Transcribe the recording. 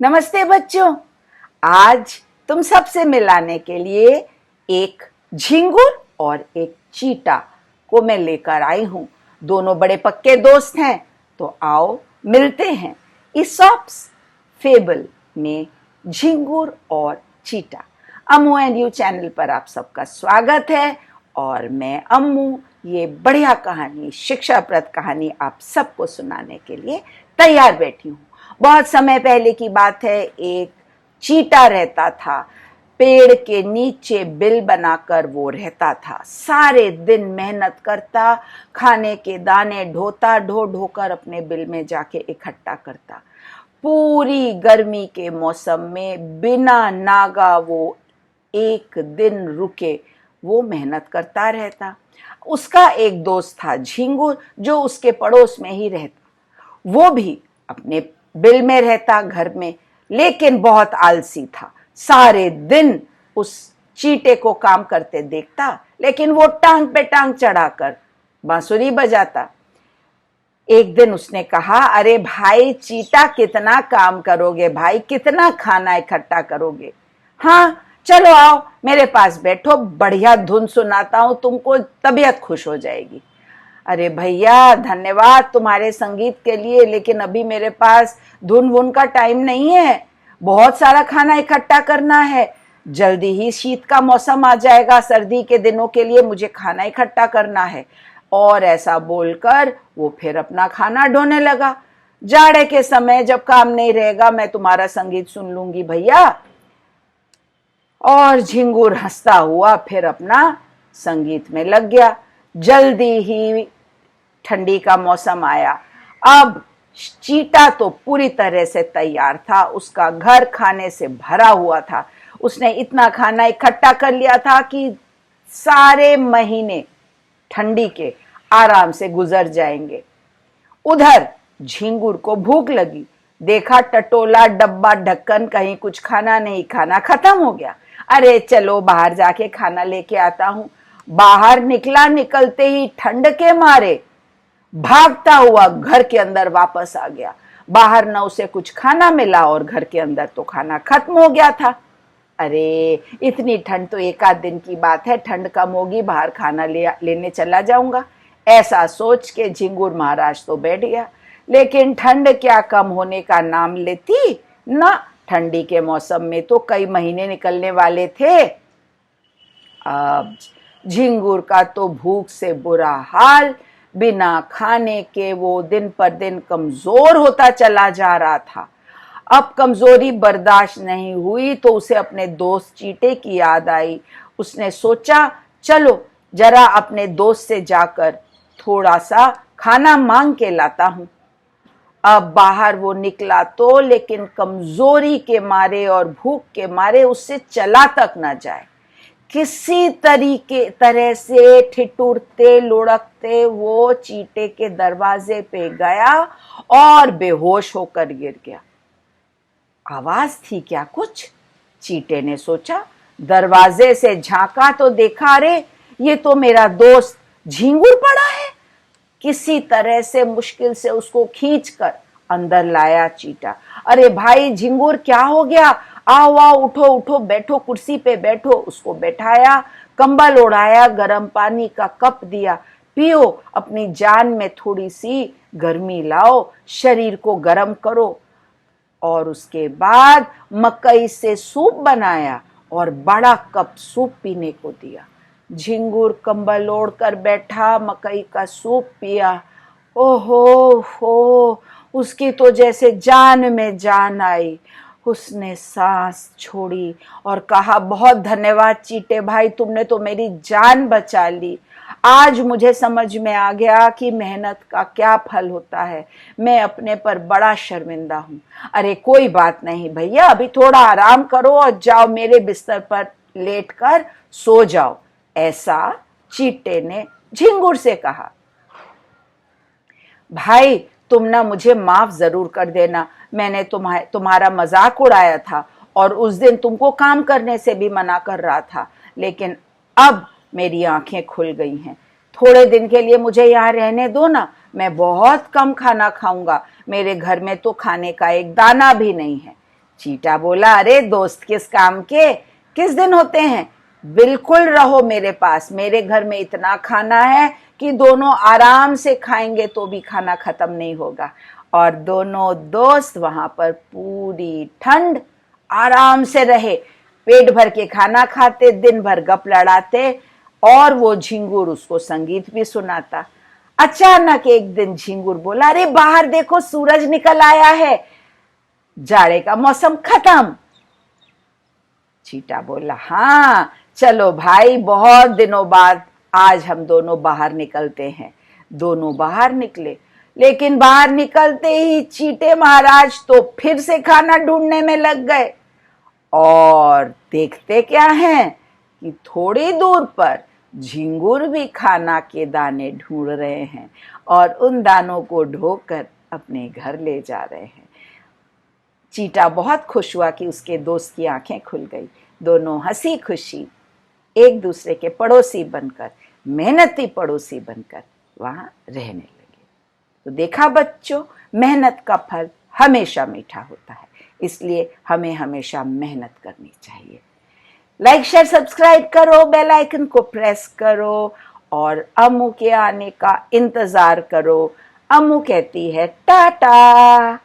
नमस्ते बच्चों। आज तुम सबसे मिलाने के लिए एक झिंगुर और एक चीता को मैं लेकर आई हूं। दोनों बड़े पक्के दोस्त हैं, तो आओ मिलते हैं ईसॉप्स फेबल में झिंगुर और चीता। अम्मू एंड यू चैनल पर आप सबका स्वागत है और मैं अम्मू ये बढ़िया कहानी, शिक्षाप्रद कहानी आप सबको सुनाने के लिए तैयार बैठी हूँ। बहुत समय पहले की बात है। एक चीता रहता था, पेड़ के नीचे बिल बनाकर वो रहता था। सारे दिन मेहनत करता, खाने के दाने ढोता, ढो ढोकर अपने बिल में जाके इकट्ठा करता। पूरी गर्मी के मौसम में बिना नागा वो एक दिन रुके वो मेहनत करता रहता। उसका एक दोस्त था झिंगुर, जो उसके पड़ोस में ही रहता। वो भी अपने बिल में रहता घर में, लेकिन बहुत आलसी था। सारे दिन उस चीते को काम करते देखता, लेकिन वो टांग पे टांग चढ़ाकर बांसुरी बजाता। एक दिन उसने कहा, अरे भाई चीता, कितना काम करोगे भाई, कितना खाना इकट्ठा करोगे। हाँ चलो आओ मेरे पास बैठो, बढ़िया धुन सुनाता हूं तुमको, तबीयत खुश हो जाएगी। अरे भैया धन्यवाद तुम्हारे संगीत के लिए, लेकिन अभी मेरे पास धुन वुन का टाइम नहीं है। बहुत सारा खाना इकट्ठा करना है, जल्दी ही शीत का मौसम आ जाएगा, सर्दी के दिनों के लिए मुझे खाना इकट्ठा करना है। और ऐसा बोलकर वो फिर अपना खाना ढोने लगा। जाड़े के समय जब काम नहीं रहेगा, मैं तुम्हारा संगीत सुन लूंगी भैया। और झिंगुर हंसता हुआ फिर अपना संगीत में लग गया। जल्दी ही ठंडी का मौसम आया। अब चीता तो पूरी तरह से तैयार था, उसका घर खाने से भरा हुआ था। उसने इतना खाना इकट्ठा कर लिया था कि सारे महीने ठंडी के आराम से गुजर जाएंगे। उधर झिंगुर को भूख लगी। देखा टटोला डब्बा ढक्कन, कहीं कुछ खाना नहीं, खाना खत्म हो गया। अरे चलो बाहर जाके खाना लेके आता हूं। बाहर निकला, निकलते ही ठंड के मारे भागता हुआ घर के अंदर वापस आ गया। बाहर न उसे कुछ खाना मिला और घर के अंदर तो खाना खत्म हो गया था। अरे इतनी ठंड तो एक आध दिन की बात है, ठंड कम होगी, बाहर खाना लेने चला जाऊंगा। ऐसा सोच के झिंगुर महाराज तो बैठ गया, लेकिन ठंड क्या कम होने का नाम लेती ना। ठंडी के मौसम में तो कई महीने निकलने वाले थे। अब झिंगुर का तो भूख से बुरा हाल, बिना खाने के वो दिन पर दिन कमजोर होता चला जा रहा था। अब कमजोरी बर्दाश्त नहीं हुई तो उसे अपने दोस्त चीते की याद आई। उसने सोचा, चलो जरा अपने दोस्त से जाकर थोड़ा सा खाना मांग के लाता हूं। अब बाहर वो निकला तो, लेकिन कमजोरी के मारे और भूख के मारे उससे चला तक ना जाए। किसी तरह से ठिठुरते लुढ़कते वो चीते के दरवाजे पे गया और बेहोश होकर गिर गया। आवाज थी क्या कुछ? चीते ने सोचा। दरवाजे से झांका तो देखा, अरे ये तो मेरा दोस्त झिंगुर पड़ा है। किसी तरह से मुश्किल से उसको खींचकर अंदर लाया चीता। अरे भाई झिंगुर, क्या हो गया? आओ आओ, उठो उठो, बैठो, कुर्सी पे बैठो। उसको बैठाया, कंबल ओढ़ाया, गर्म पानी का कप दिया, पियो, अपनी जान में थोड़ी सी गर्मी लाओ, शरीर को गर्म करो। और उसके बाद मकई से सूप बनाया और बड़ा कप सूप पीने को दिया। झिंगुर कंबल ओढ़ कर बैठा, मकई का सूप पिया। ओहो हो, उसकी तो जैसे जान में जान आई। उसने सांस छोड़ी और कहा, बहुत धन्यवाद चीते भाई, तुमने तो मेरी जान बचा ली। आज मुझे समझ में आ गया कि मेहनत का क्या फल होता है। मैं अपने पर बड़ा शर्मिंदा हूं। अरे कोई बात नहीं भैया, अभी थोड़ा आराम करो और जाओ मेरे बिस्तर पर लेटकर सो जाओ। ऐसा चीते ने झिंगुर से कहा। भाई तुम ना मुझे माफ जरूर कर देना, मैंने तुम्हारा मजाक उड़ाया था और उस दिन तुमको काम करने से भी मना कर रहा था, लेकिन अब मेरी आंखें खुल गई हैं। थोड़े दिन के लिए मुझे यहाँ रहने दो ना, मैं बहुत कम खाना खाऊंगा, मेरे घर में तो खाने का एक दाना भी नहीं है। चीटा बोला, अरे दोस्त किस काम के, किस दिन होते हैं, बिल्कुल रहो मेरे पास, मेरे घर में इतना खाना है कि दोनों आराम से खाएंगे तो भी खाना खत्म नहीं होगा। और दोनों दोस्त वहां पर पूरी ठंड आराम से रहे, पेट भर के खाना खाते, दिन भर गप लड़ाते, और वो झिंगुर उसको संगीत भी सुनाता। अचानक एक दिन झिंगुर बोला, अरे बाहर देखो सूरज निकल आया है, जाड़े का मौसम खत्म। चीटा बोला, हाँ चलो भाई, बहुत दिनों बाद आज हम दोनों बाहर निकलते हैं। दोनों बाहर निकले, लेकिन बाहर निकलते ही चीटे महाराज तो फिर से खाना ढूंढने में लग गए। और देखते क्या हैं कि थोड़ी दूर पर झिंगुर भी खाना के दाने ढूंढ रहे हैं और उन दानों को ढोकर अपने घर ले जा रहे हैं। चीटा बहुत खुश हुआ कि उसके दोस्त की आंखें खुल गई। दोनों हंसी खुशी एक दूसरे के पड़ोसी बनकर, मेहनती पड़ोसी बनकर वहां रहने लगे। तो देखा बच्चों, मेहनत का फल हमेशा मीठा होता है, इसलिए हमें हमेशा मेहनत करनी चाहिए। लाइक शेयर सब्सक्राइब करो, बेल आइकन को प्रेस करो और अम्मू के आने का इंतजार करो। अम्मू कहती है टाटा।